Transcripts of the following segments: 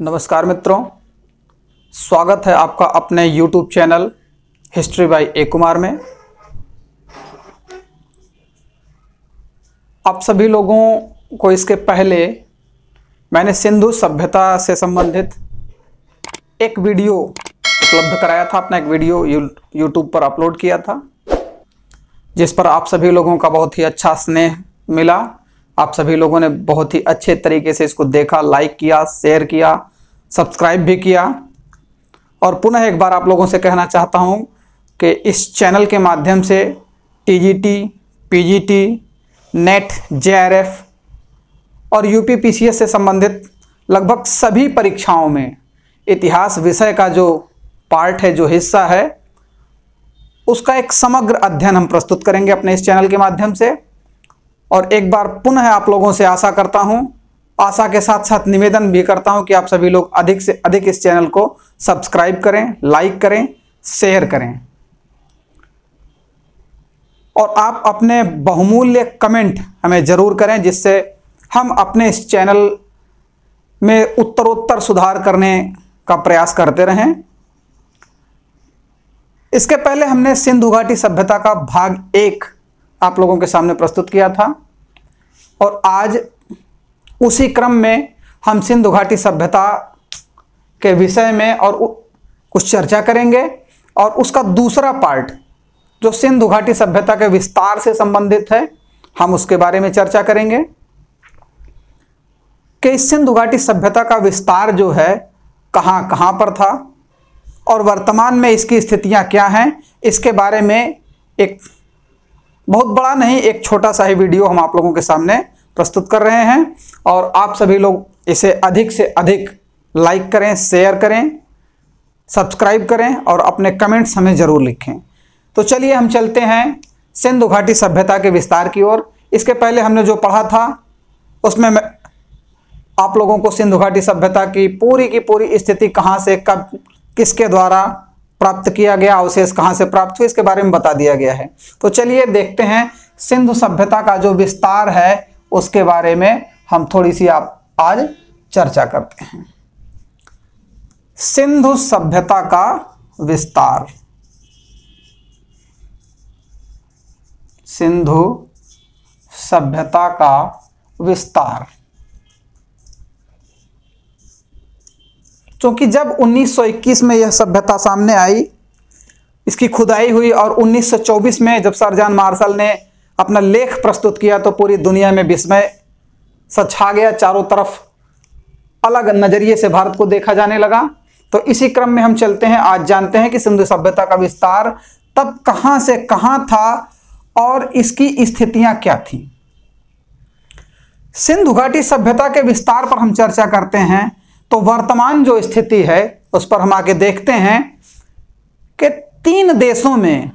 नमस्कार मित्रों, स्वागत है आपका अपने YouTube चैनल हिस्ट्री बाय ए कुमार में। आप सभी लोगों को इसके पहले मैंने सिंधु सभ्यता से संबंधित एक वीडियो उपलब्ध कराया था। अपना एक वीडियो YouTube पर अपलोड किया था, जिस पर आप सभी लोगों का बहुत ही अच्छा स्नेह मिला। आप सभी लोगों ने बहुत ही अच्छे तरीके से इसको देखा, लाइक किया, शेयर किया, सब्सक्राइब भी किया। और पुनः एक बार आप लोगों से कहना चाहता हूं कि इस चैनल के माध्यम से टीजीटी, पीजीटी, नेट, जेआरएफ और यूपीपीसीएस से संबंधित लगभग सभी परीक्षाओं में इतिहास विषय का जो पार्ट है, जो हिस्सा है, उसका एक समग्र अध्ययन हम प्रस्तुत करेंगे अपने इस चैनल के माध्यम से। और एक बार पुनः आप लोगों से आशा करता हूं, आशा के साथ साथ निवेदन भी करता हूं कि आप सभी लोग अधिक से अधिक इस चैनल को सब्सक्राइब करें, लाइक करें, शेयर करें। और आप अपने बहुमूल्य कमेंट हमें जरूर करें, जिससे हम अपने इस चैनल में उत्तरोत्तर सुधार करने का प्रयास करते रहें। इसके पहले हमने सिंधु घाटी सभ्यता का भाग 1 आप लोगों के सामने प्रस्तुत किया था, और आज उसी क्रम में हम सिंधु घाटी सभ्यता के विषय में और कुछ चर्चा करेंगे। और उसका दूसरा पार्ट जो सिंधु घाटी सभ्यता के विस्तार से संबंधित है, हम उसके बारे में चर्चा करेंगे कि इस सिंधु घाटी सभ्यता का विस्तार जो है कहाँ कहाँ पर था और वर्तमान में इसकी स्थितियाँ क्या हैं। इसके बारे में एक बहुत बड़ा नहीं, एक छोटा सा ही वीडियो हम आप लोगों के सामने प्रस्तुत कर रहे हैं। और आप सभी लोग इसे अधिक से अधिक लाइक करें, शेयर करें, सब्सक्राइब करें और अपने कमेंट्स हमें ज़रूर लिखें। तो चलिए हम चलते हैं सिंधु घाटी सभ्यता के विस्तार की ओर। इसके पहले हमने जो पढ़ा था उसमें आप लोगों को सिंधु घाटी सभ्यता की पूरी स्थिति कहाँ से कब किसके द्वारा प्राप्त किया गया, अवशेष कहाँ से प्राप्त हुए, इसके बारे में बता दिया गया है। तो चलिए देखते हैं सिंधु सभ्यता का जो विस्तार है उसके बारे में हम थोड़ी सी आज चर्चा करते हैं। सिंधु सभ्यता का विस्तार। सिंधु सभ्यता का विस्तार, क्योंकि जब 1921 में यह सभ्यता सामने आई, इसकी खुदाई हुई, और 1924 में जब सर जॉन मार्शल ने अपना लेख प्रस्तुत किया तो पूरी दुनिया में विस्मय सा छा गया। चारों तरफ अलग नजरिए से भारत को देखा जाने लगा। तो इसी क्रम में हम चलते हैं, आज जानते हैं कि सिंधु सभ्यता का विस्तार तब कहां से कहां था और इसकी स्थितियां क्या थी। सिंधु घाटी सभ्यता के विस्तार पर हम चर्चा करते हैं तो वर्तमान जो स्थिति है उस पर हम आके देखते हैं कि 3 देशों में,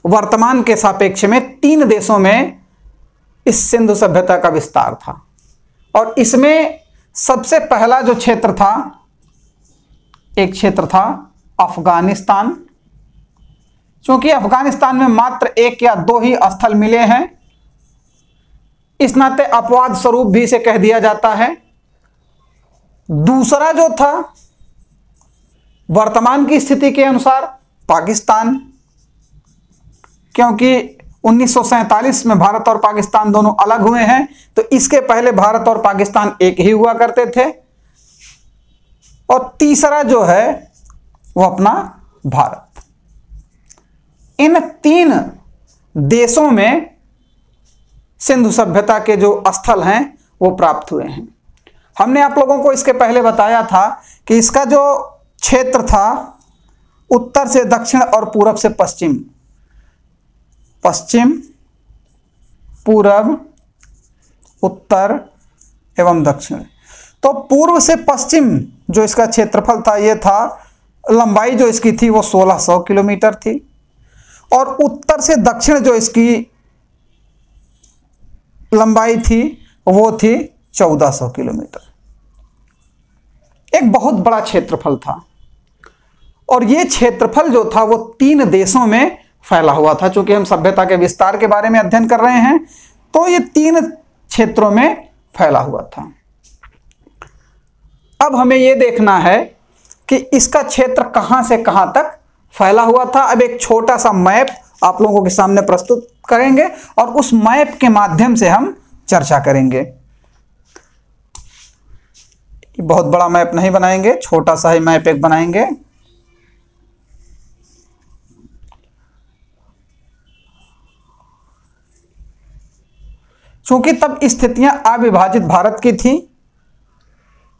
वर्तमान के सापेक्ष में 3 देशों में इस सिंधु सभ्यता का विस्तार था। और इसमें सबसे पहला जो क्षेत्र था, एक क्षेत्र था अफगानिस्तान। क्योंकि अफगानिस्तान में मात्र 1 या 2 ही स्थल मिले हैं, इस नाते अपवाद स्वरूप भी इसे कह दिया जाता है। दूसरा जो था वर्तमान की स्थिति के अनुसार पाकिस्तान, क्योंकि 1947 में भारत और पाकिस्तान दोनों अलग हुए हैं, तो इसके पहले भारत और पाकिस्तान एक ही हुआ करते थे। और तीसरा जो है वो अपना भारत। इन 3 देशों में सिंधु सभ्यता के जो स्थल हैं वो प्राप्त हुए हैं। हमने आप लोगों को इसके पहले बताया था कि इसका जो क्षेत्र था उत्तर से दक्षिण और पूरब से पश्चिम, पश्चिम, पूरब, उत्तर एवं दक्षिण। तो पूर्व से पश्चिम जो इसका क्षेत्रफल था, ये था, लंबाई जो इसकी थी वो 1600 किलोमीटर थी, और उत्तर से दक्षिण जो इसकी लंबाई थी वो थी 1400 किलोमीटर। एक बहुत बड़ा क्षेत्रफल था। और ये क्षेत्रफल जो था वो 3 देशों में फैला हुआ था। चूंकि हम सभ्यता के विस्तार के बारे में अध्ययन कर रहे हैं, तो ये 3 क्षेत्रों में फैला हुआ था। अब हमें ये देखना है कि इसका क्षेत्र कहां से कहां तक फैला हुआ था। अब एक छोटा सा मैप आप लोगों के सामने प्रस्तुत करेंगे और उस मैप के माध्यम से हम चर्चा करेंगे। बहुत बड़ा मैप नहीं बनाएंगे, छोटा सा ही मैप एक बनाएंगे। चूंकि तब स्थितियां अविभाजित भारत की थी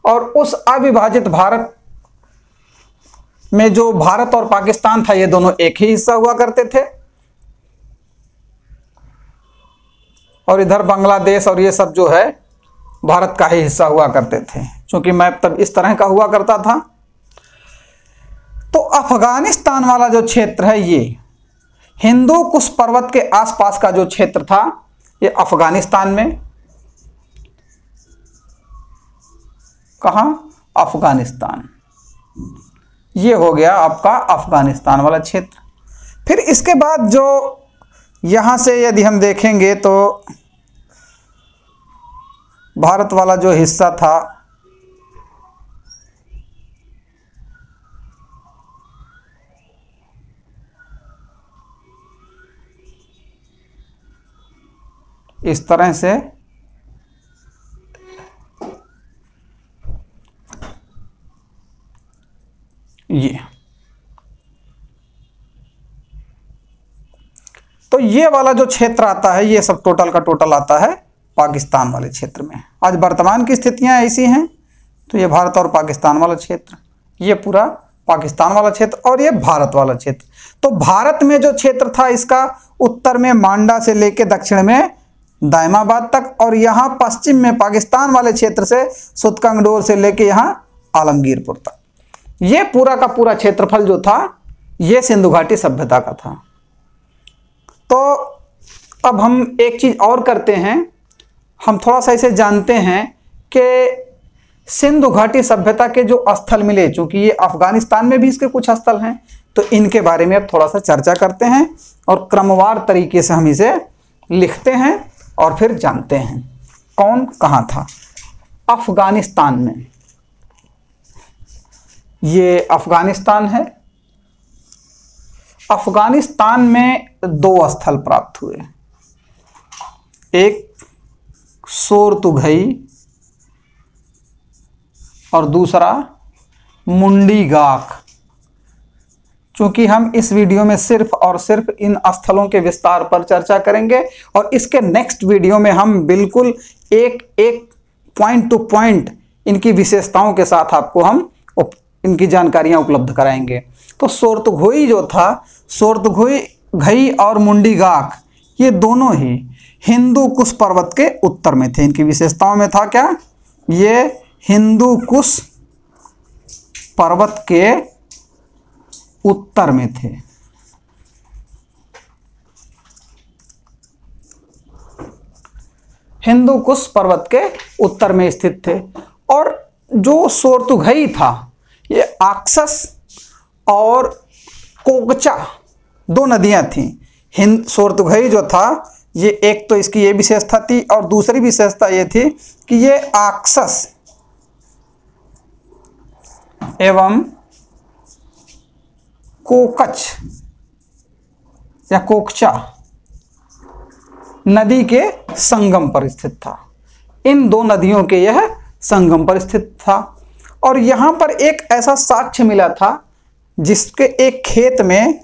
और उस अविभाजित भारत में जो भारत और पाकिस्तान था, ये दोनों एक ही हिस्सा हुआ करते थे, और इधर बांग्लादेश और ये सब जो है भारत का ही हिस्सा हुआ करते थे। चूंकि मैप तब इस तरह का हुआ करता था। तो अफगानिस्तान वाला जो क्षेत्र है, ये हिंदू कुश पर्वत के आसपास का जो क्षेत्र था, ये अफगानिस्तान में, कहां? अफगानिस्तान। ये हो गया आपका अफगानिस्तान वाला क्षेत्र। फिर इसके बाद जो यहां से यदि हम देखेंगे तो भारत वाला जो हिस्सा था, इस तरह से ये, तो ये वाला जो क्षेत्र आता है, ये सब टोटल का टोटल आता है पाकिस्तान वाले क्षेत्र में। आज वर्तमान की स्थितियां ऐसी हैं, तो ये भारत और पाकिस्तान वाला क्षेत्र, ये पूरा पाकिस्तान वाला क्षेत्र और ये भारत वाला क्षेत्र। तो भारत में जो क्षेत्र था, इसका उत्तर में मांडा से लेके दक्षिण में दायमाबाद तक, और यहाँ पश्चिम में पाकिस्तान वाले क्षेत्र से सुतकंगडोर से लेके यहाँ आलमगीरपुर तक, ये पूरा का पूरा क्षेत्रफल जो था, ये सिंधु घाटी सभ्यता का था। तो अब हम एक चीज और करते हैं, हम थोड़ा सा इसे जानते हैं कि सिंधु घाटी सभ्यता के जो स्थल मिले, चूंकि ये अफगानिस्तान में भी इसके कुछ स्थल हैं, तो इनके बारे में अब थोड़ा सा चर्चा करते हैं और क्रमवार तरीके से हम इसे लिखते हैं और फिर जानते हैं कौन कहां था। अफगानिस्तान में, ये अफगानिस्तान है। अफगानिस्तान में दो स्थल प्राप्त हुए, एक सोरतुघई और दूसरा मुंडीगाक। चूंकि हम इस वीडियो में सिर्फ और सिर्फ इन स्थलों के विस्तार पर चर्चा करेंगे और इसके नेक्स्ट वीडियो में हम बिल्कुल एक एक पॉइंट टू पॉइंट इनकी विशेषताओं के साथ आपको हम इनकी जानकारियां उपलब्ध कराएंगे। तो सोरतुघई जो था, सोरतुघई और मुंडीगाक, ये दोनों ही हिंदू कुश पर्वत के उत्तर में थे। इनकी विशेषताओं में था क्या? ये हिंदू कुश पर्वत के उत्तर में थे। हिंदू कुश पर्वत के उत्तर में स्थित थे। और जो सोरतुघई था, ये आक्सस और कोकचा दो नदियां थीं। सोरतुघई जो था, ये एक तो इसकी ये विशेषता थी और दूसरी विशेषता ये थी कि ये आक्सस एवं कोकच या कोकचा नदी के संगम पर स्थित था। इन दो नदियों के यह संगम पर स्थित था। और यहां पर एक ऐसा साक्ष्य मिला था जिसके एक खेत में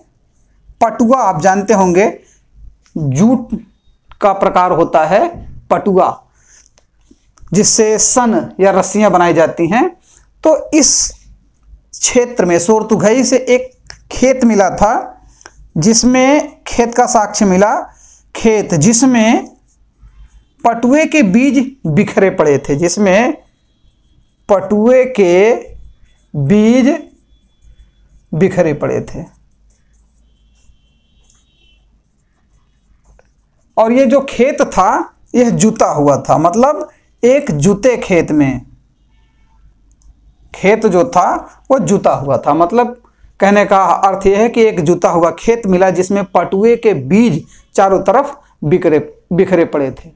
पटुआ, आप जानते होंगे जूट का प्रकार होता है पटुआ, जिससे सन या रस्सियां बनाई जाती हैं। तो इस क्षेत्र में सोरतुघई से एक खेत मिला था, जिसमें खेत का साक्ष्य मिला, खेत जिसमें पटुए के बीज बिखरे पड़े थे, जिसमें पटुए के बीज बिखरे पड़े थे। और ये जो खेत था, यह जुता हुआ था, मतलब एक जुते खेत में, खेत जो था वो जुता हुआ था। मतलब कहने का अर्थ यह है कि एक जुता हुआ खेत मिला जिसमें पटुए के बीज चारों तरफ बिखरे पड़े थे।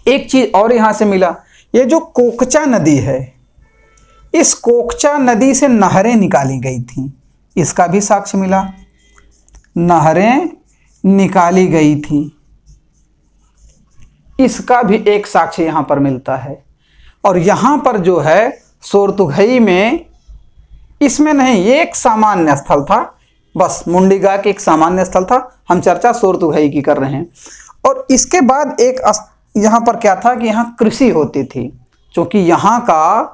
एक चीज और यहां से मिला, ये जो कोकचा नदी है, इस कोकचा नदी से नहरें निकाली गई थी, इसका भी साक्ष्य मिला। नहरें निकाली गई थी, इसका भी एक साक्ष्य यहां पर मिलता है। और यहां पर जो है सोरतुघई में, इसमें नहीं, ये एक सामान्य स्थल था, बस मुंडीगाक एक सामान्य स्थल था, हम चर्चा सोरतुघई की कर रहे हैं। और इसके बाद एक यहां पर क्या था कि यहां कृषि होती थी, क्योंकि यहां का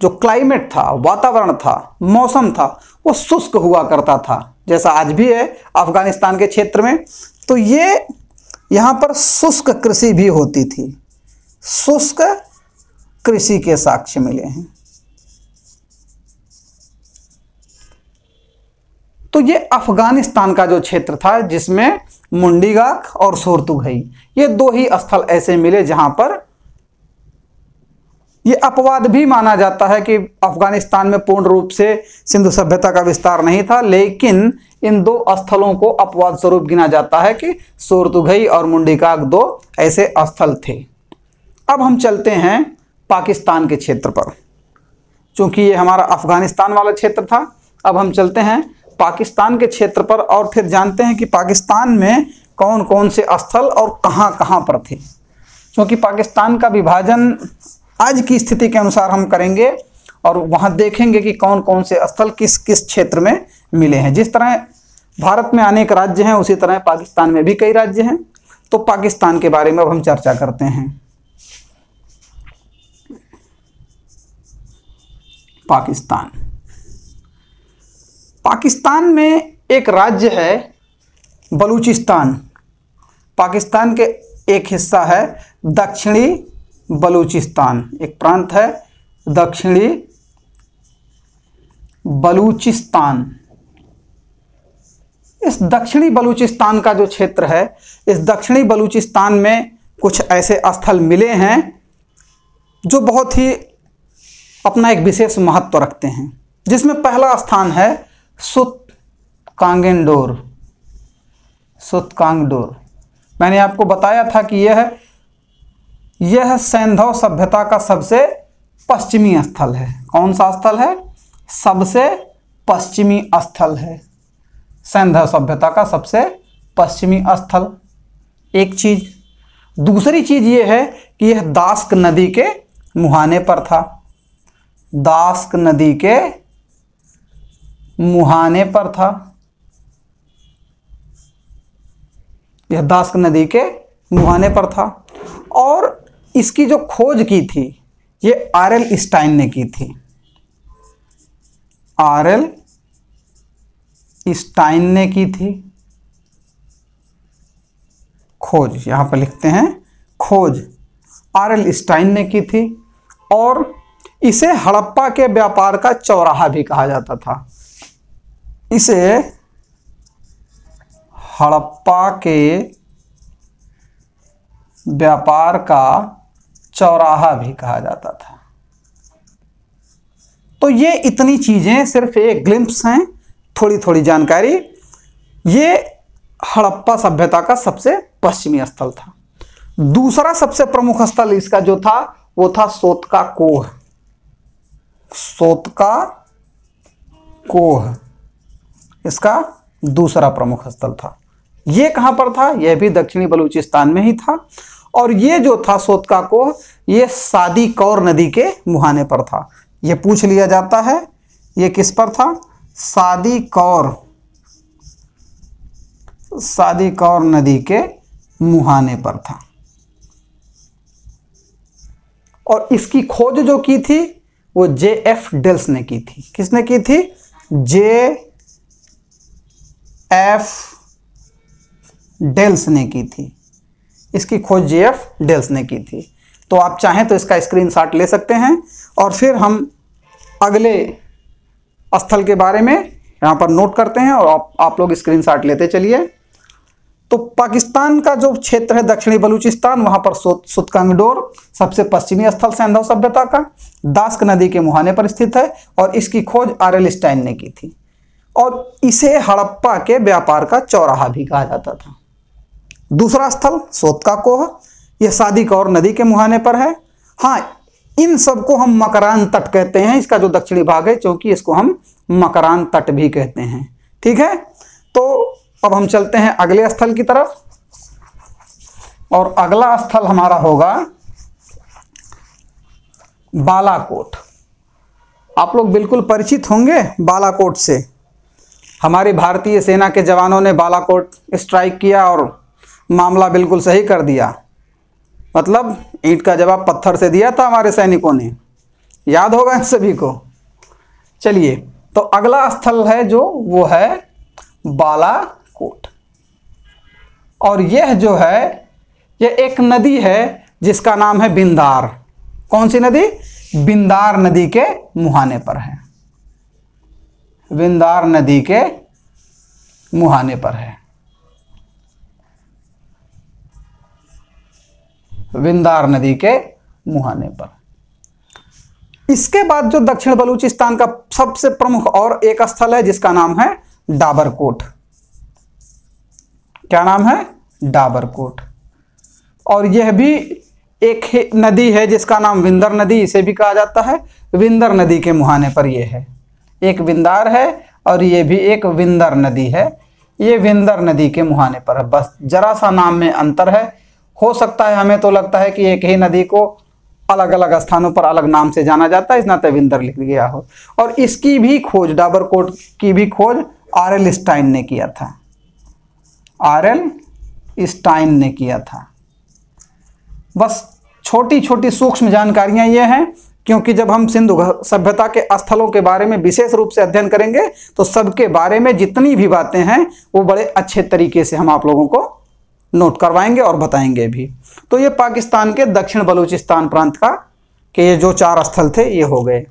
जो क्लाइमेट था, वातावरण था, मौसम था, वो शुष्क हुआ करता था, जैसा आज भी है अफगानिस्तान के क्षेत्र में। तो ये यहां पर शुष्क कृषि भी होती थी, शुष्क कृषि के साक्ष्य मिले हैं। तो ये अफगानिस्तान का जो क्षेत्र था जिसमें मुंडीगाक और सोरतुघई, ये दो ही स्थल ऐसे मिले जहां पर ये अपवाद भी माना जाता है कि अफगानिस्तान में पूर्ण रूप से सिंधु सभ्यता का विस्तार नहीं था, लेकिन इन दो स्थलों को अपवाद स्वरूप गिना जाता है कि सोरतुघई और मुंडीगाक दो ऐसे स्थल थे। अब हम चलते हैं पाकिस्तान के क्षेत्र पर, क्योंकि ये हमारा अफगानिस्तान वाला क्षेत्र था। अब हम चलते हैं पाकिस्तान के क्षेत्र पर और फिर जानते हैं कि पाकिस्तान में कौन कौन से स्थल और कहां कहां पर थे, क्योंकि पाकिस्तान का विभाजन आज की स्थिति के अनुसार हम करेंगे और वहां देखेंगे कि कौन कौन से स्थल किस किस क्षेत्र में मिले हैं। जिस तरह भारत में अनेक राज्य हैं, उसी तरह पाकिस्तान में भी कई राज्य हैं। तो पाकिस्तान के बारे में अब हम चर्चा करते हैं। पाकिस्तान, पाकिस्तान में एक राज्य है बलूचिस्तान। पाकिस्तान के एक हिस्सा है दक्षिणी बलूचिस्तान, एक प्रांत है दक्षिणी बलूचिस्तान। इस दक्षिणी बलूचिस्तान का जो क्षेत्र है, इस दक्षिणी बलूचिस्तान में कुछ ऐसे स्थल मिले हैं जो बहुत ही अपना एक विशेष महत्व रखते हैं, जिसमें पहला स्थान है सुतकांगेंडोर। सुतकांगडोर, मैंने आपको बताया था कि यह सैंधव सभ्यता का सबसे पश्चिमी स्थल है। कौन सा स्थल है? सबसे पश्चिमी स्थल है, सैंधव सभ्यता का सबसे पश्चिमी स्थल। एक चीज, दूसरी चीज यह है कि यह दास्क नदी के मुहाने पर था। दास्क नदी के मुहाने पर था, यह दास्क नदी के मुहाने पर था। और इसकी जो खोज की थी ये आरएल स्टाइन ने की थी। आरएल स्टाइन ने की थी खोज, यहां पर लिखते हैं खोज, आरएल स्टाइन ने की थी। और इसे हड़प्पा के व्यापार का चौराहा भी कहा जाता था। इसे हड़प्पा के व्यापार का चौराहा भी कहा जाता था। तो ये इतनी चीजें सिर्फ एक ग्लिम्प्स हैं, थोड़ी थोड़ी जानकारी। ये हड़प्पा सभ्यता का सबसे पश्चिमी स्थल था। दूसरा सबसे प्रमुख स्थल इसका जो था वो था सोतका कोह। सोतका कोह इसका दूसरा प्रमुख स्थल था। यह कहां पर था? यह भी दक्षिणी बलूचिस्तान में ही था। और ये जो था सोतका कोह, ये सादी कौर नदी के मुहाने पर था। यह पूछ लिया जाता है ये किस पर था? सादी कौर नदी के मुहाने पर था। और इसकी खोज जो की थी वो J.F. डेल्स ने की थी। किसने की थी? J.F. डेल्स ने की थी। इसकी खोज J.F. डेल्स ने की थी। तो आप चाहें तो इसका स्क्रीनशॉट ले सकते हैं और फिर हम अगले स्थल के बारे में यहां पर नोट करते हैं और आप लोग स्क्रीनशॉट लेते चलिए। तो पाकिस्तान का जो क्षेत्र है दक्षिणी बलूचिस्तान, वहां पर सुतकांगडोर सबसे पश्चिमी स्थल सैंधव सभ्यता का दास्क नदी के मुहाने पर स्थित है और इसकी खोज आरएल स्टाइन ने की थी। और इसे हड़प्पा के व्यापार का चौराहा भी कहा जाता था। दूसरा स्थल सोतका कोह, यह सादी कौर नदी के मुहाने पर है। हाँ, इन सबको हम मकरान तट कहते हैं, इसका जो दक्षिणी भाग है, क्योंकि इसको हम मकरान तट भी कहते हैं। ठीक है, तो अब हम चलते हैं अगले स्थल की तरफ, और अगला स्थल हमारा होगा बालाकोट। आप लोग बिल्कुल परिचित होंगे बालाकोट से। हमारी भारतीय सेना के जवानों ने बालाकोट स्ट्राइक किया और मामला बिल्कुल सही कर दिया, मतलब ईंट का जवाब पत्थर से दिया था हमारे सैनिकों ने, याद होगा इन सभी को। चलिए, तो अगला स्थल है जो वो है बालाकोट, और यह जो है यह एक नदी है जिसका नाम है बिंदार। कौन सी नदी? बिंदार नदी के मुहाने पर है, बिंदार नदी के मुहाने पर है, बिंदार नदी के मुहाने पर। इसके बाद जो दक्षिण बलूचिस्तान का सबसे प्रमुख और एक स्थल है जिसका नाम है डाबरकोट। क्या नाम है? डाबरकोट। और यह भी एक नदी है जिसका नाम विंदर नदी, इसे भी कहा जाता है। विंदर नदी के मुहाने पर यह है, एक बिंदार है और ये भी एक विंदर नदी है। ये विंदर नदी के मुहाने पर है, बस जरा सा नाम में अंतर है। हो सकता है हमें तो लगता है कि एक ही नदी को अलग अलग स्थानों पर अलग नाम से जाना जाता है, इस नाते विंदर लिख गया हो। और इसकी भी खोज, डाबरकोट की भी खोज आर.एल. स्टाइन ने किया था, आर.एल. स्टाइन ने किया था। बस छोटी छोटी सूक्ष्म जानकारियां ये हैं, क्योंकि जब हम सिंधु सभ्यता के स्थलों के बारे में विशेष रूप से अध्ययन करेंगे तो सबके बारे में जितनी भी बातें हैं वो बड़े अच्छे तरीके से हम आप लोगों को नोट करवाएंगे और बताएंगे भी। तो ये पाकिस्तान के दक्षिण बलूचिस्तान प्रांत का के ये जो 4 स्थल थे ये हो गए।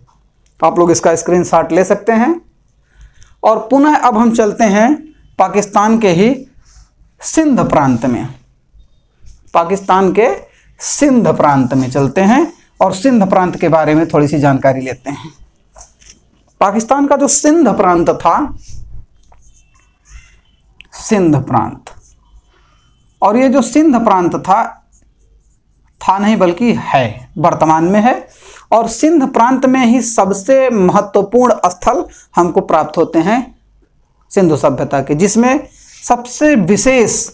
आप लोग इसका स्क्रीनशॉट ले सकते हैं। और पुनः अब हम चलते हैं पाकिस्तान के ही सिंध प्रांत में, पाकिस्तान के सिंध प्रांत में चलते हैं और सिंध प्रांत के बारे में थोड़ी सी जानकारी लेते हैं। पाकिस्तान का जो सिंध प्रांत था, सिंध प्रांत, और ये जो सिंध प्रांत था नहीं बल्कि है, वर्तमान में है। और सिंध प्रांत में ही सबसे महत्वपूर्ण स्थल हमको प्राप्त होते हैं सिंधु सभ्यता के, जिसमें सबसे विशेष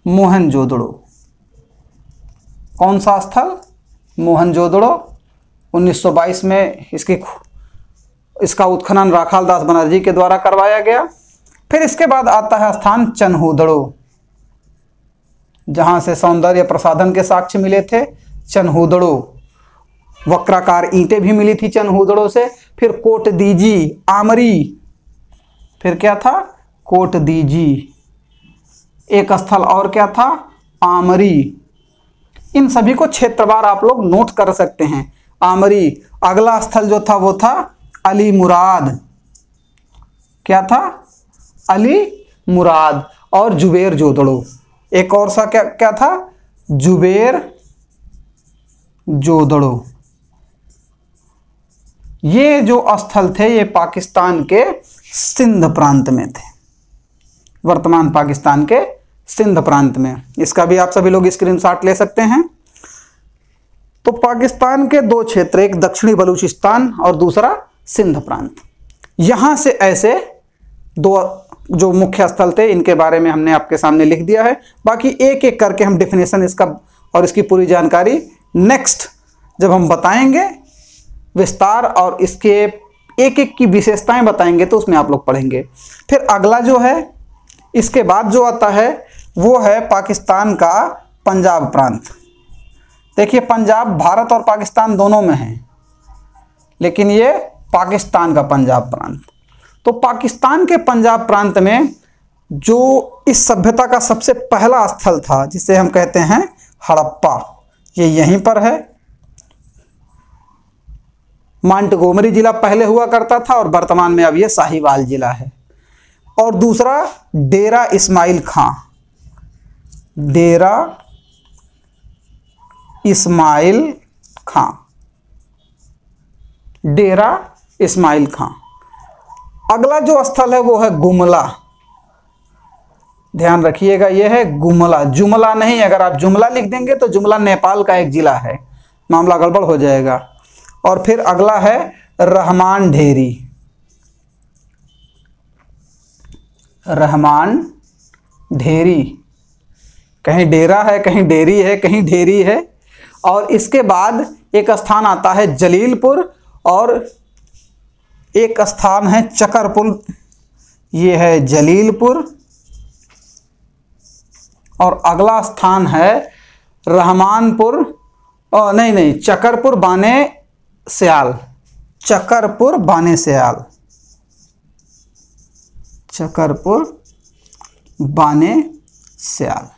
मोहनजोदड़ो। कौन सा स्थल? मोहनजोदड़ो। 1922 में इसका उत्खनन राखाल दास बनर्जी के द्वारा करवाया गया। फिर इसके बाद आता है स्थान चन्हूदड़ो, जहां से सौंदर्य प्रसाधन के साक्ष्य मिले थे। चन्हूदड़ो, वक्राकार ईंटें भी मिली थी चन्हूदड़ो से। फिर कोटदीजी, आमरी, फिर क्या था? कोटदीजी। एक स्थल और क्या था? आमरी। इन सभी को क्षेत्रवार आप लोग नोट कर सकते हैं। आमरी। अगला स्थल जो था वो था अली मुराद। क्या था? अली मुराद। और जुबेर जोदड़ो। एक और सा क्या था? जुबेर जोदड़ो। ये जो स्थल थे ये पाकिस्तान के सिंध प्रांत में थे, वर्तमान पाकिस्तान के सिंध प्रांत में। इसका भी आप सभी लोग स्क्रीनशॉट ले सकते हैं। तो पाकिस्तान के 2 क्षेत्र, एक दक्षिणी बलूचिस्तान और दूसरा सिंध प्रांत। यहां से ऐसे 2 जो मुख्य स्थल थे इनके बारे में हमने आपके सामने लिख दिया है। बाकी एक एक करके हम डेफिनेशन इसका और इसकी पूरी जानकारी नेक्स्ट जब हम बताएंगे विस्तार और इसके एक एक की विशेषताएं बताएंगे तो उसमें आप लोग पढ़ेंगे। फिर अगला जो है इसके बाद जो आता है वो है पाकिस्तान का पंजाब प्रांत। देखिए, पंजाब भारत और पाकिस्तान दोनों में है, लेकिन ये पाकिस्तान का पंजाब प्रांत। तो पाकिस्तान के पंजाब प्रांत में जो इस सभ्यता का सबसे पहला स्थल था जिसे हम कहते हैं हड़प्पा, ये यहीं पर है। मांटगोमरी जिला पहले हुआ करता था और वर्तमान में अब ये साहिवाल जिला है। और दूसरा डेरा इस्माइल खां, डेरा इस्माइल खां, डेरा इस्माइल खां। अगला जो स्थल है वो है गुमला। ध्यान रखिएगा, यह है गुमला, जुमला नहीं। अगर आप जुमला लिख देंगे तो जुमला नेपाल का एक जिला है, मामला गड़बड़ हो जाएगा। और फिर अगला है रहमान ढेरी। रहमान ढेरी, कहीं डेरा है, कहीं डेरी है, कहीं ढेरी है। और इसके बाद एक स्थान आता है जलीलपुर और एक स्थान है चकरपुर। ये है जलीलपुर और अगला स्थान है रहमानपुर, नहीं चकरपुर बाने स्याल। चकरपुर बाने स्याल, चकरपुर बाने स्याल।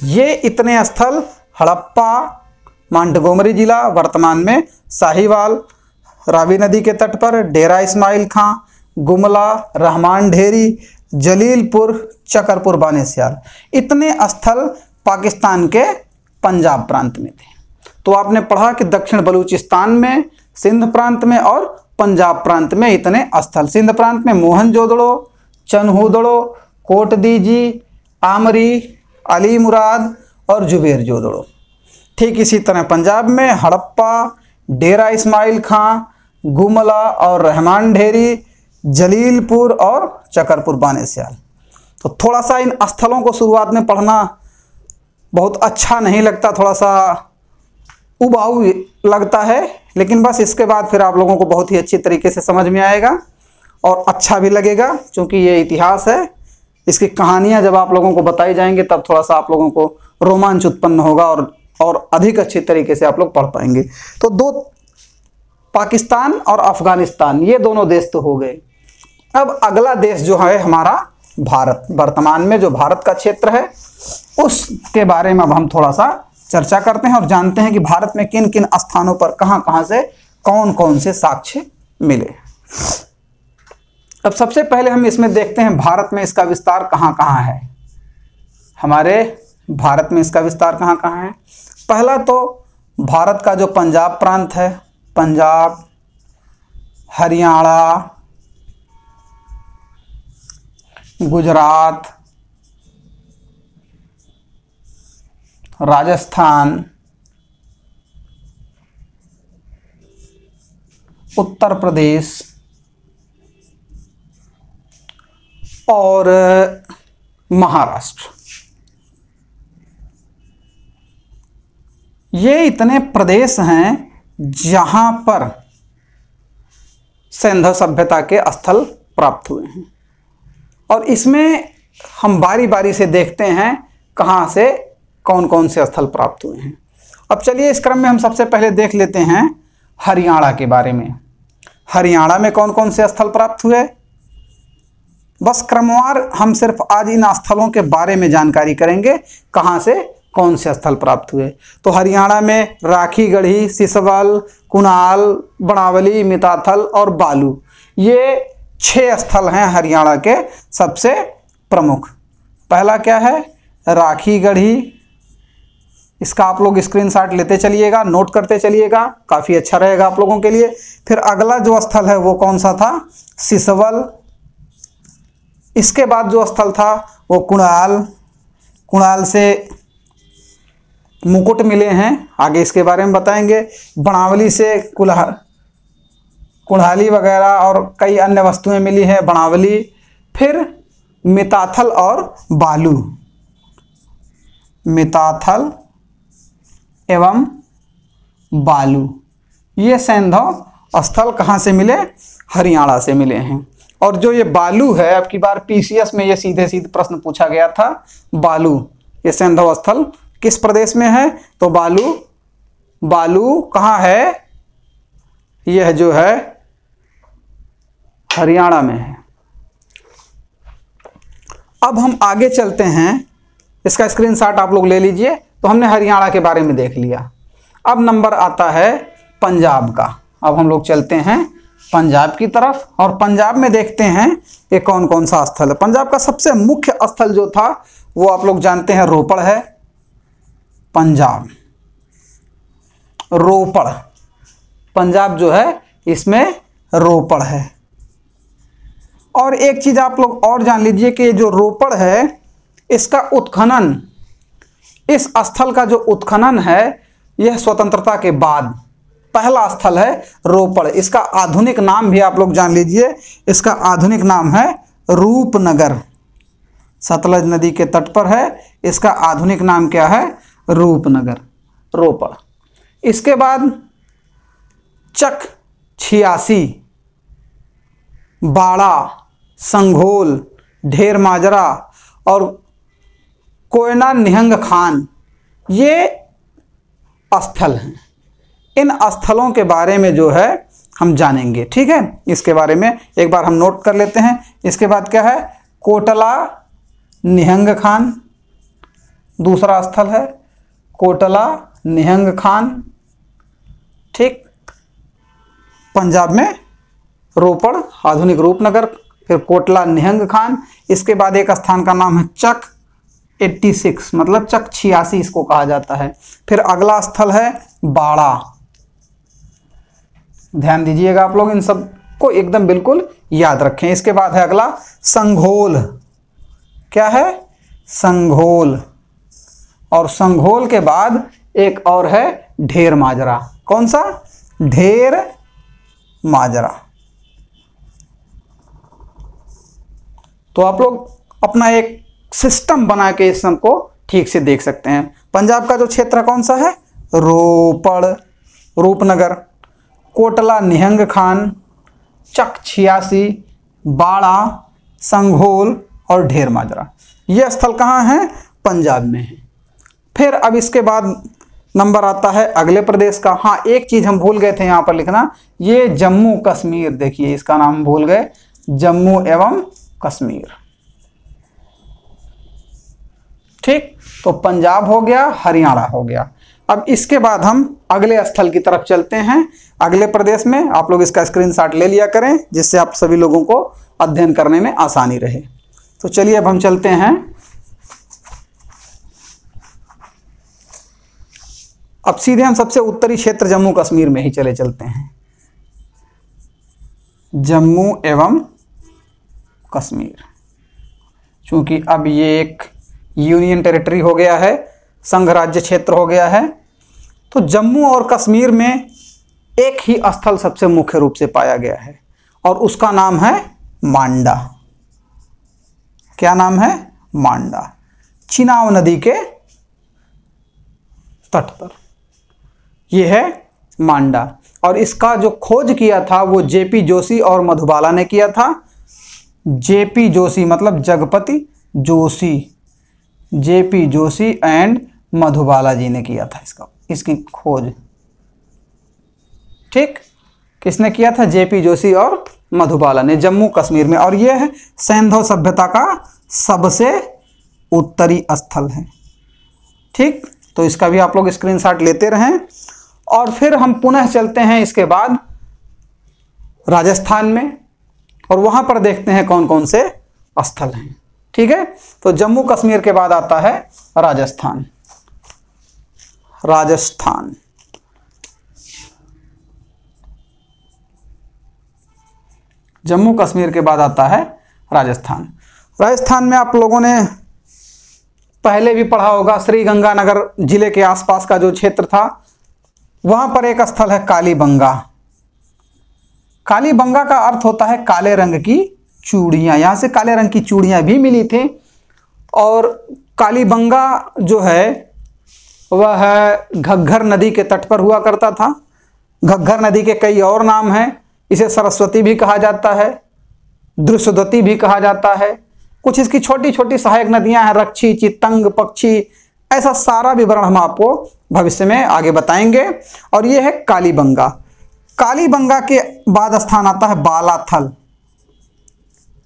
ये इतने स्थल हड़प्पा, मांटगोमरी जिला वर्तमान में साहिवाल, रावी नदी के तट पर डेरा इस्माइल खां, गुमला, रहमान ढेरी, जलीलपुर, चकरपुर बाने स्याल, इतने स्थल पाकिस्तान के पंजाब प्रांत में थे। तो आपने पढ़ा कि दक्षिण बलूचिस्तान में, सिंध प्रांत में और पंजाब प्रांत में इतने स्थल। सिंध प्रांत में मोहनजोदड़ो, चनहूदड़ो, कोटदीजी, आमरी, अली मुराद और जुबेर जोदड़ो। ठीक इसी तरह पंजाब में हड़प्पा, डेरा इस्माइल खां, गुमला और रहमान ढेरी, जलीलपुर और चकरपुर बाने स्याल। तो थोड़ा सा इन स्थलों को शुरुआत में पढ़ना बहुत अच्छा नहीं लगता, थोड़ा सा उबाऊ लगता है, लेकिन बस इसके बाद फिर आप लोगों को बहुत ही अच्छी तरीके से समझ में आएगा और अच्छा भी लगेगा, क्योंकि ये इतिहास है। इसकी कहानियां जब आप लोगों को बताई जाएंगे तब थोड़ा सा आप लोगों को रोमांच उत्पन्न होगा और अधिक अच्छी तरीके से आप लोग पढ़ पाएंगे। तो दो, पाकिस्तान और अफगानिस्तान, ये दोनों देश तो हो गए। अब अगला देश जो है हमारा भारत, वर्तमान में जो भारत का क्षेत्र है उसके बारे में अब हम थोड़ा सा चर्चा करते हैं और जानते हैं कि भारत में किन किन स्थानों पर कहां कहां से कौन कौन से साक्ष्य मिले। अब सबसे पहले हम इसमें देखते हैं भारत में इसका विस्तार कहां कहां है। हमारे भारत में इसका विस्तार कहां कहां है। पहला तो भारत का जो पंजाब प्रांत है, पंजाब, हरियाणा, गुजरात, राजस्थान, उत्तर प्रदेश और महाराष्ट्र, ये इतने प्रदेश हैं जहां पर सिंधु सभ्यता के स्थल प्राप्त हुए हैं। और इसमें हम बारी बारी से देखते हैं कहां से कौन कौन से स्थल प्राप्त हुए हैं। अब चलिए इस क्रम में हम सबसे पहले देख लेते हैं हरियाणा के बारे में। हरियाणा में कौन कौन से स्थल प्राप्त हुए, बस क्रमवार हम सिर्फ आज इन स्थलों के बारे में जानकारी करेंगे, कहां से कौन से स्थल प्राप्त हुए। तो हरियाणा में राखी गढ़ी, सिसवल, कुणाल, बनावली, मिताथल और बालू, ये 6 स्थल हैं हरियाणा के सबसे प्रमुख। पहला क्या है, राखी गढ़ी। इसका आप लोग स्क्रीनशॉट लेते चलिएगा, नोट करते चलिएगा, काफ़ी अच्छा रहेगा आप लोगों के लिए। फिर अगला जो स्थल है वो कौन सा था, सिसवल। इसके बाद जो स्थल था वो कुणाल। कुणाल से मुकुट मिले हैं, आगे इसके बारे में बताएंगे। बनावली से कुल्हाड़ी वगैरह और कई अन्य वस्तुएं मिली हैं, बनावली। फिर मिताथल और बालू, मिताथल एवं बालू, ये सिंधु स्थल कहाँ से मिले, हरियाणा से मिले हैं। और जो ये बालू है, अब की बार पीसीएस में ये सीधे सीधे प्रश्न पूछा गया था, बालू ये सिंधु स्थल किस प्रदेश में है, तो बालू कहाँ है, यह जो है हरियाणा में है। अब हम आगे चलते हैं, इसका स्क्रीनशॉट आप लोग ले लीजिए। तो हमने हरियाणा के बारे में देख लिया। अब नंबर आता है पंजाब का। अब हम लोग चलते हैं पंजाब की तरफ और पंजाब में देखते हैं ये कौन कौन सा स्थल है। पंजाब का सबसे मुख्य स्थल जो था वो आप लोग जानते हैं रोपड़ है। पंजाब, रोपड़, पंजाब जो है इसमें रोपड़ है। और एक चीज आप लोग और जान लीजिए कि जो रोपड़ है इसका उत्खनन, इस स्थल का जो उत्खनन है यह स्वतंत्रता के बाद पहला स्थल है रोपड़। इसका आधुनिक नाम भी आप लोग जान लीजिए, इसका आधुनिक नाम है रूपनगर। सतलज नदी के तट पर है, इसका आधुनिक नाम क्या है? रूपनगर, रोपड़। इसके बाद चक 86, बाड़ा, संघोल, ढेर माजरा और कोयना निहंग खान, ये स्थल हैं। इन स्थलों के बारे में जो है हम जानेंगे, ठीक है। इसके बारे में एक बार हम नोट कर लेते हैं। इसके बाद क्या है? कोटला निहंग खान, दूसरा स्थल है कोटला निहंग खान, ठीक। पंजाब में रोपड़, आधुनिक रूपनगर, फिर कोटला निहंग खान। इसके बाद एक स्थान का नाम है चक 86, मतलब चक 86 इसको कहा जाता है। फिर अगला स्थल है बाड़ा। ध्यान दीजिएगा आप लोग, इन सब को एकदम बिल्कुल याद रखें। इसके बाद है अगला संघोल। क्या है? संघोल। और संघोल के बाद एक और है ढेर माजरा। कौन सा? ढेर माजरा। तो आप लोग अपना एक सिस्टम बना के इस सब को ठीक से देख सकते हैं। पंजाब का जो क्षेत्र कौन सा है? रोपड़, रूपनगर, कोटला निहंग खान, चक 86, बाड़ा, संघोल और ढेर माजरा। ये स्थल कहाँ हैं? पंजाब में है। फिर अब इसके बाद नंबर आता है अगले प्रदेश का। हाँ, एक चीज हम भूल गए थे यहाँ पर लिखना, ये जम्मू कश्मीर। देखिए इसका नाम भूल गए, जम्मू एवं कश्मीर, ठीक। तो पंजाब हो गया, हरियाणा हो गया। अब इसके बाद हम अगले स्थल की तरफ चलते हैं। अगले प्रदेश में आप लोग इसका स्क्रीनशॉट ले लिया करें, जिससे आप सभी लोगों को अध्ययन करने में आसानी रहे। तो चलिए अब हम चलते हैं, अब सीधे हम सबसे उत्तरी क्षेत्र जम्मू कश्मीर में ही चलते हैं। जम्मू एवं कश्मीर, चूंकि अब ये एक यूनियन टेरिटरी हो गया है, संघ राज्य क्षेत्र हो गया है, तो जम्मू और कश्मीर में एक ही स्थल सबसे मुख्य रूप से पाया गया है और उसका नाम है मांडा। क्या नाम है? मांडा। चिनाब नदी के तट पर यह है मांडा। और इसका जो खोज किया था वो जेपी जोशी और मधुबाला ने किया था। जेपी जोशी मतलब जगपति जोशी, जेपी जोशी एंड मधुबाला जी ने किया था इसकी खोज, ठीक। किसने किया था? जेपी जोशी और मधुबाला ने, जम्मू कश्मीर में। और यह है सैंधव सभ्यता का सबसे उत्तरी स्थल है, ठीक। तो इसका भी आप लोग स्क्रीनशॉट लेते रहें। और फिर हम पुनः चलते हैं इसके बाद राजस्थान में, और वहां पर देखते हैं कौन कौन से स्थल हैं, ठीक है। तो जम्मू कश्मीर के बाद आता है राजस्थान। राजस्थान, जम्मू कश्मीर के बाद आता है राजस्थान। राजस्थान में आप लोगों ने पहले भी पढ़ा होगा, श्रीगंगानगर जिले के आसपास का जो क्षेत्र था, वहां पर एक स्थल है कालीबंगा। कालीबंगा का अर्थ होता है काले रंग की चूड़ियां। यहां से काले रंग की चूड़ियां भी मिली थी। और कालीबंगा जो है वह घग्घर नदी के तट पर हुआ करता था। घग्घर नदी के कई और नाम हैं, इसे सरस्वती भी कहा जाता है, दृश्यवती भी कहा जाता है। कुछ इसकी छोटी छोटी सहायक नदियां हैं, रक्षी, चितंग, पक्षी, ऐसा सारा विवरण हम आपको भविष्य में आगे बताएंगे। और यह है कालीबंगा। कालीबंगा के बाद स्थान आता है बालाथल।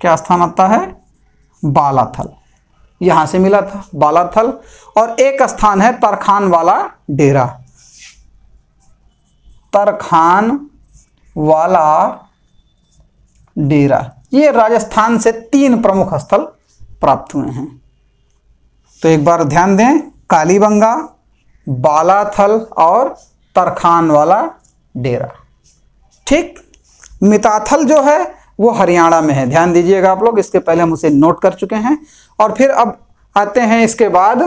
क्या स्थान आता है? बालाथल। यहां से मिला था बालाथल। और एक स्थान है तरखान वाला डेरा। तरखान वाला डेरा, ये राजस्थान से 3 प्रमुख स्थल प्राप्त हुए हैं। तो एक बार ध्यान दें, कालीबंगा, बालाथल और तरखान वाला डेरा, ठीक। मिताथल जो है वो हरियाणा में है, ध्यान दीजिएगा आप लोग, इसके पहले हम उसे नोट कर चुके हैं। और फिर अब आते हैं इसके बाद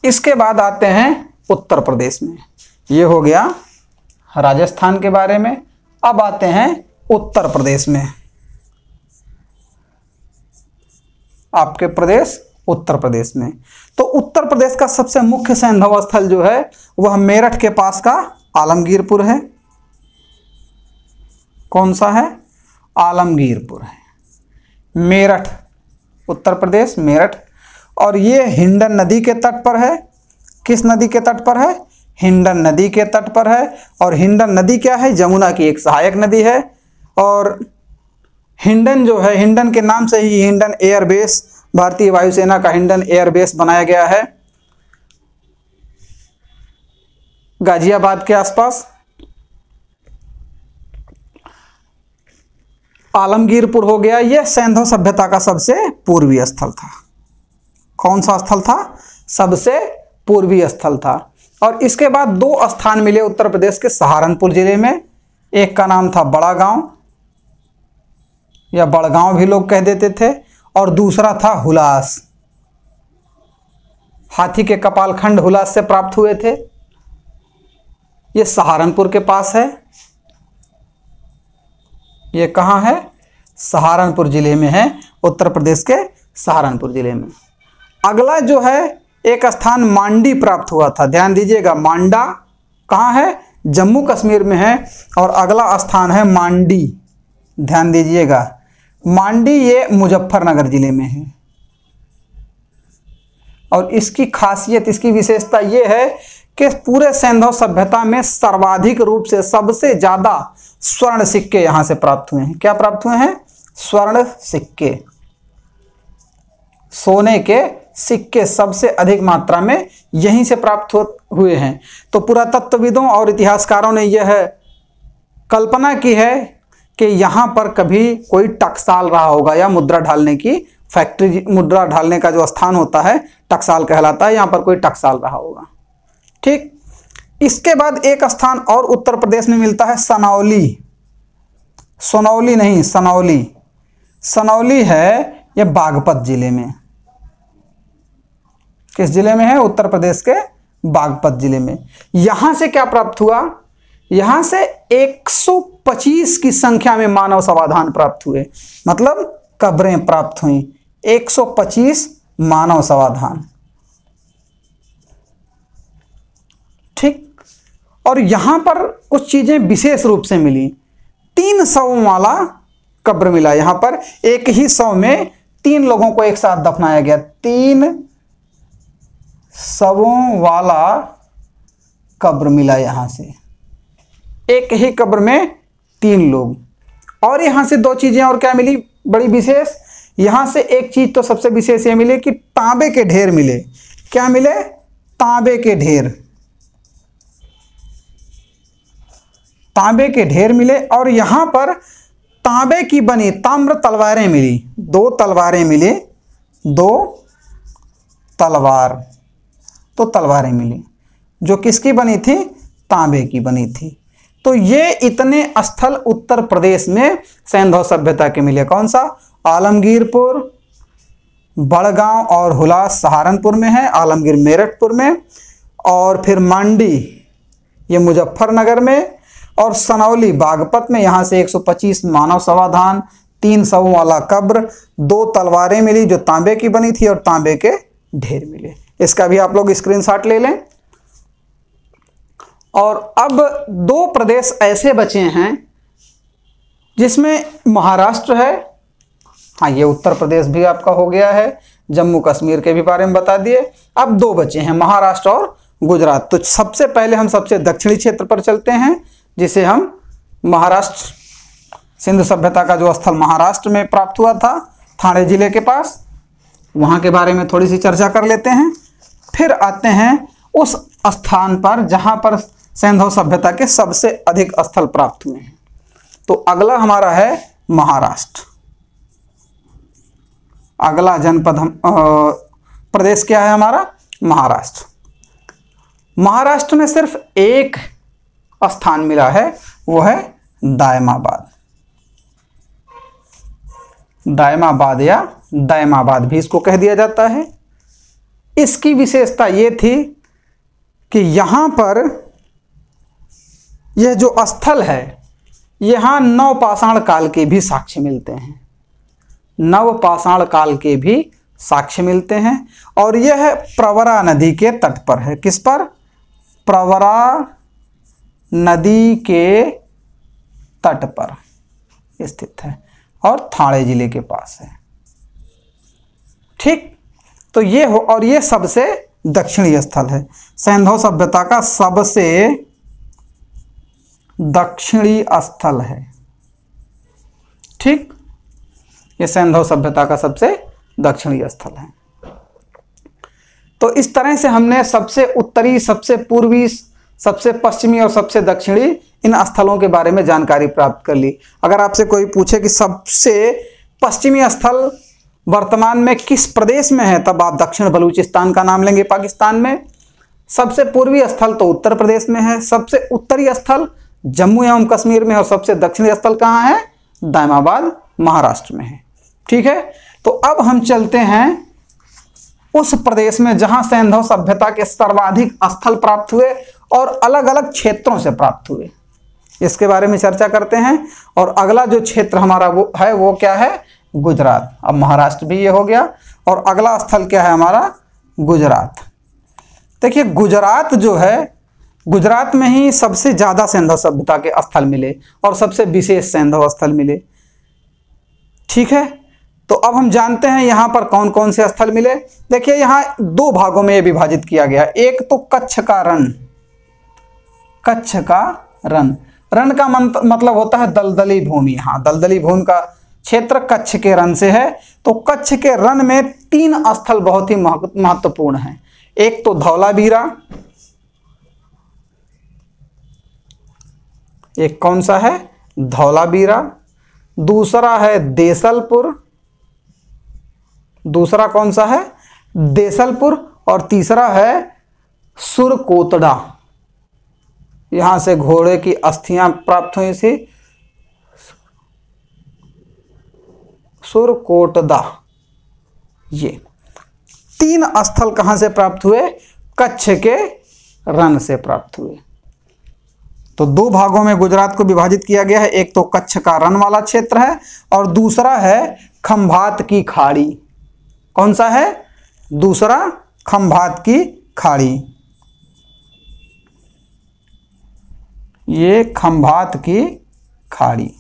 इसके बाद आते हैं उत्तर प्रदेश में। ये हो गया राजस्थान के बारे में। अब आते हैं उत्तर प्रदेश में। आपके प्रदेश उत्तर प्रदेश में, तो उत्तर प्रदेश का सबसे मुख्य सैंधव स्थल जो है वह मेरठ के पास का आलमगीरपुर है। कौन सा है? आलमगीरपुर है। मेरठ, उत्तर प्रदेश, मेरठ। और ये हिंडन नदी के तट पर है। किस नदी के तट पर है? हिंडन नदी के तट पर है। और हिंडन नदी क्या है? जमुना की एक सहायक नदी है। और हिंडन जो है, हिंडन के नाम से ही हिंडन एयरबेस, भारतीय वायुसेना का हिंडन एयरबेस बनाया गया है गाजियाबाद के आसपास। आलमगीरपुर हो गया, यह सैंधव सभ्यता का सबसे पूर्वी स्थल था। कौन सा स्थल था? सबसे पूर्वी स्थल था। और इसके बाद दो स्थान मिले उत्तर प्रदेश के सहारनपुर जिले में। एक का नाम था बड़ा गांव या बड़गांव भी लोग कह देते थे, और दूसरा था हुलास। हाथी के कपालखंड हुलास से प्राप्त हुए थे। ये सहारनपुर के पास है। ये कहाँ है? सहारनपुर जिले में है, उत्तर प्रदेश के सहारनपुर जिले में। अगला जो है एक स्थान मांडी प्राप्त हुआ था। ध्यान दीजिएगा, मांडा कहाँ है? जम्मू कश्मीर में है। और अगला स्थान है मांडी। ध्यान दीजिएगा, मांडी ये मुजफ्फरनगर जिले में है। और इसकी खासियत, इसकी विशेषता ये है कि पूरे सैंधव सभ्यता में सर्वाधिक रूप से सबसे ज्यादा स्वर्ण सिक्के यहां से प्राप्त हुए हैं। क्या प्राप्त हुए हैं? स्वर्ण सिक्के, सोने के सिक्के सबसे अधिक मात्रा में यहीं से प्राप्त हुए हैं। तो पुरातत्वविदों और इतिहासकारों ने यह कल्पना की है कि यहाँ पर कभी कोई टकसाल रहा होगा, या मुद्रा ढालने की फैक्ट्री, मुद्रा ढालने का जो स्थान होता है टकसाल कहलाता है, यहाँ पर कोई टकसाल रहा होगा। ठीक। इसके बाद एक स्थान और उत्तर प्रदेश में मिलता है, सनौली। सोनौली नहीं, सनौली। सनौली है यह बागपत जिले में। किस जिले में है? उत्तर प्रदेश के बागपत जिले में। यहां से क्या प्राप्त हुआ? यहां से 125 की संख्या में मानव समाधान प्राप्त हुए, मतलब कब्रें प्राप्त हुई। 125 मानव समाधान। ठीक। और यहां पर कुछ चीजें विशेष रूप से मिली। 3 शवों वाला कब्र मिला। यहां पर एक ही शव में 3 लोगों को एक साथ दफनाया गया। 3 शवों वाला कब्र मिला यहां से, एक ही कब्र में 3 लोग। और यहां से 2 चीजें और क्या मिली बड़ी विशेष? यहां से एक चीज तो सबसे विशेष ये मिले कि तांबे के ढेर मिले। क्या मिले? तांबे के ढेर। तांबे के ढेर मिले। और यहां पर तांबे की बनी ताम्र तलवारें मिली। 2 तलवारें मिली। 2 तलवार, तो तलवारें मिली जो किसकी बनी थी? तांबे की बनी थी। तो ये इतने स्थल उत्तर प्रदेश में सैंधव सभ्यता के मिले। कौन सा? आलमगीरपुर, बड़गांव और हुलास सहारनपुर में है, आलमगीर मेरठपुर में, और फिर मांडी ये मुजफ्फरनगर में, और सनौली बागपत में। यहाँ से 125 मानव समाधान, 3 शवों वाला कब्र, 2 तलवारें मिली जो तांबे की बनी थी, और तांबे के ढेर मिले। इसका भी आप लोग स्क्रीनशॉट ले लें। और अब 2 प्रदेश ऐसे बचे हैं जिसमें महाराष्ट्र है। हाँ, ये उत्तर प्रदेश भी आपका हो गया है, जम्मू कश्मीर के भी बारे में बता दिए। अब 2 बचे हैं, महाराष्ट्र और गुजरात। तो सबसे पहले हम सबसे दक्षिणी क्षेत्र पर चलते हैं, जिसे हम महाराष्ट्र, सिंधु सभ्यता का जो स्थल महाराष्ट्र में प्राप्त हुआ था, ठाणे जिले के पास, वहाँ के बारे में थोड़ी सी चर्चा कर लेते हैं। फिर आते हैं उस स्थान पर जहाँ पर सैंधव सभ्यता के सबसे अधिक स्थल प्राप्त हुए हैं। तो अगला हमारा है महाराष्ट्र। अगला जनपद प्रदेश क्या है हमारा? महाराष्ट्र। महाराष्ट्र में सिर्फ एक स्थान मिला है, वो है दायमाबाद। दायमाबाद या दायमाबाद भी इसको कह दिया जाता है। इसकी विशेषता ये थी कि यहां पर यह जो स्थल है, यहां नवपाषाण काल के भी साक्ष्य मिलते हैं, नवपाषाण काल के भी साक्ष्य मिलते हैं। और यह प्रवरा नदी के तट पर है। किस पर? प्रवरा नदी के तट पर स्थित है और ठाणे जिले के पास है। ठीक, तो ये हो, और ये सबसे दक्षिणी स्थल है, सैंधव सभ्यता का सबसे दक्षिणी स्थल है। ठीक, ये सैंधव सभ्यता का सबसे दक्षिणी स्थल है। तो इस तरह से हमने सबसे उत्तरी, सबसे पूर्वी, सबसे पश्चिमी और सबसे दक्षिणी इन स्थलों के बारे में जानकारी प्राप्त कर ली। अगर आपसे कोई पूछे कि सबसे पश्चिमी स्थल वर्तमान में किस प्रदेश में है, तब आप दक्षिण बलूचिस्तान का नाम लेंगे पाकिस्तान में। सबसे पूर्वी स्थल तो उत्तर प्रदेश में है, सबसे उत्तरी स्थल जम्मू एवं कश्मीर में, और सबसे दक्षिणी स्थल कहाँ है? दायमाबाद महाराष्ट्र में है। ठीक है, तो अब हम चलते हैं उस प्रदेश में जहां सैंधव सभ्यता के सर्वाधिक स्थल प्राप्त हुए और अलग अलग क्षेत्रों से प्राप्त हुए, इसके बारे में चर्चा करते हैं। और अगला जो क्षेत्र हमारा वो क्या है? गुजरात। अब महाराष्ट्र भी ये हो गया, और अगला स्थल क्या है हमारा? गुजरात। देखिए, गुजरात जो है, गुजरात में ही सबसे ज़्यादा सैंधव सभ्यता के स्थल मिले और सबसे विशेष सैंधव स्थल मिले। ठीक है, तो अब हम जानते हैं यहाँ पर कौन कौन से स्थल मिले। देखिए, यहाँ दो भागों में ये विभाजित किया गया। एक तो कच्छ का रण, कच्छ का रण, रण का मतलब होता है दलदली भूमि। हाँ, दलदली भूमि का क्षेत्र कच्छ के रण से है। तो कच्छ के रण में 3 स्थल बहुत ही महत्वपूर्ण हैं। एक तो धौलावीरा, एक कौन सा है? धौलावीरा। दूसरा है देसलपुर, दूसरा कौन सा है? देसलपुर। और तीसरा है सुरकोटड़ा, यहां से घोड़े की अस्थियां प्राप्त हुई थी, सुरकोटड़ा। ये 3 स्थल कहां से प्राप्त हुए? कच्छ के रण से प्राप्त हुए। तो 2 भागों में गुजरात को विभाजित किया गया है। एक तो कच्छ का रण वाला क्षेत्र है और दूसरा है खंभात की खाड़ी। कौन सा है? दूसरा खंभात की खाड़ी। ये खंभात की खाड़ी।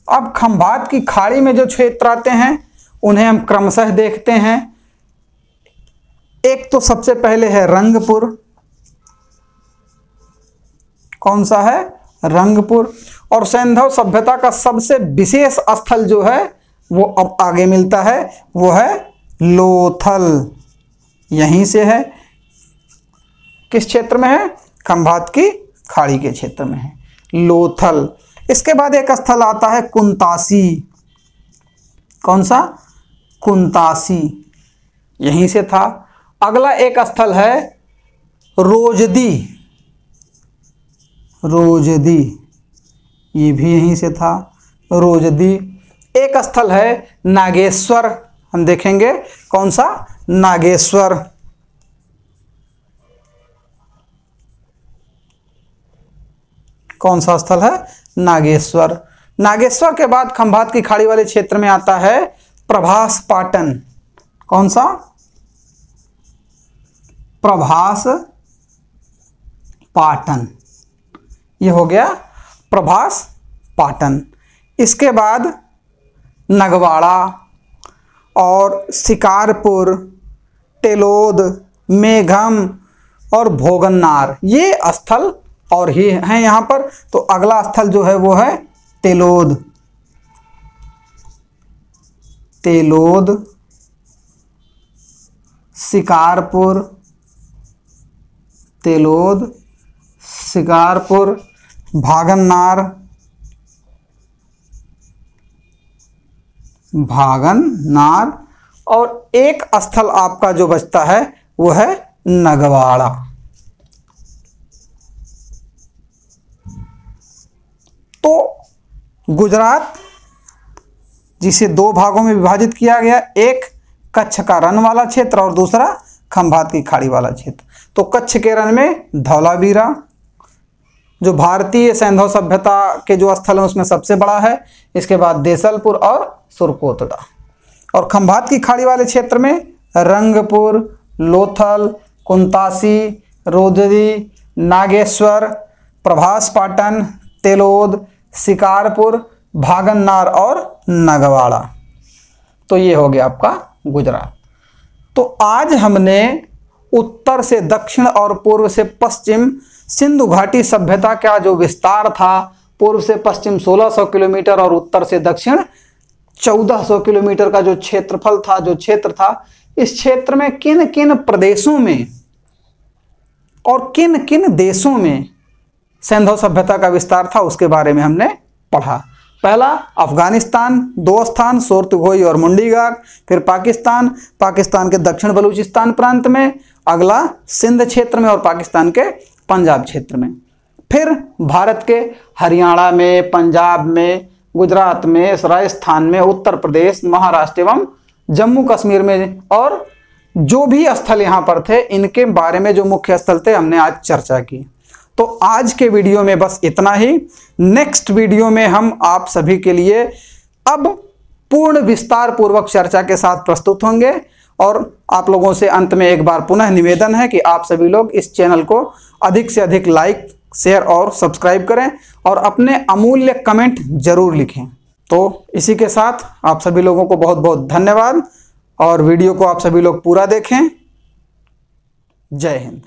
अब खंभात की खाड़ी में जो क्षेत्र आते हैं उन्हें हम क्रमशः देखते हैं। एक तो सबसे पहले है रंगपुर। कौन सा है? रंगपुर। और सैंधव सभ्यता का सबसे विशेष स्थल जो है वो अब आगे मिलता है, वो है लोथल। यहीं से है। किस क्षेत्र में है? खंभात की खाड़ी के क्षेत्र में है, लोथल। इसके बाद एक स्थल आता है कुंतासी। कौन सा? कुंतासी, यहीं से था। अगला एक स्थल है रोजदी। रोजदी, ये भी यहीं से था, रोजदी। एक स्थल है नागेश्वर, हम देखेंगे कौन सा? नागेश्वर। कौन सा स्थल है? नागेश्वर। नागेश्वर के बाद खंभात की खाड़ी वाले क्षेत्र में आता है प्रभास पाटन। कौन सा? प्रभास पाटन। ये हो गया प्रभास पाटन। इसके बाद नगवाड़ा और शिकारपुर, टेलोद, मेघम और भोगन्नार, ये स्थल और ही हैं यहाँ पर। तो अगला स्थल जो है वो है टेलोद। टेलोद, शिकारपुर, टेलोद, शिकारपुर, भागन्नार, भागन्नार, और एक स्थल आपका जो बचता है वो है नगवाड़ा। तो गुजरात जिसे 2 भागों में विभाजित किया गया, एक कच्छ का रण वाला क्षेत्र और दूसरा खंभात की खाड़ी वाला क्षेत्र। तो कच्छ के रण में धौलावीरा जो भारतीय सैंधव सभ्यता के जो स्थल हैं उसमें सबसे बड़ा है, इसके बाद देसलपुर और सुरकोटड़ा। और खंभात की खाड़ी वाले क्षेत्र में रंगपुर, लोथल, कुंतासी, रोदरी, नागेश्वर, प्रभास पाटन, तेलोद, शिकारपुर, भागन्नार और नगवाड़ा। तो ये हो गया आपका गुजरात। तो आज हमने उत्तर से दक्षिण और पूर्व से पश्चिम सिंधु घाटी सभ्यता का जो विस्तार था, पूर्व से पश्चिम 1600 किलोमीटर और उत्तर से दक्षिण 1400 किलोमीटर का जो क्षेत्रफल था, जो क्षेत्र था, इस क्षेत्र में किन किन प्रदेशों में और किन किन देशों में सैंधव सभ्यता का विस्तार था उसके बारे में हमने पढ़ा। पहला अफगानिस्तान, 2 स्थान सोर्तगोई और मुंडीगाग, फिर पाकिस्तान, पाकिस्तान के दक्षिण बलूचिस्तान प्रांत में, अगला सिंध क्षेत्र में और पाकिस्तान के पंजाब क्षेत्र में, फिर भारत के हरियाणा में, पंजाब में, गुजरात में, राजस्थान में, उत्तर प्रदेश, महाराष्ट्र एवं जम्मू कश्मीर में, और जो भी स्थल यहाँ पर थे इनके बारे में जो मुख्य स्थल थे हमने आज चर्चा की। तो आज के वीडियो में बस इतना ही। नेक्स्ट वीडियो में हम आप सभी के लिए अब पूर्ण विस्तार पूर्वक चर्चा के साथ प्रस्तुत होंगे। और आप लोगों से अंत में एक बार पुनः निवेदन है कि आप सभी लोग इस चैनल को अधिक से अधिक लाइक, शेयर और सब्सक्राइब करें और अपने अमूल्य कमेंट जरूर लिखें। तो इसी के साथ आप सभी लोगों को बहुत बहुत धन्यवाद और वीडियो को आप सभी लोग पूरा देखें। जय हिंद।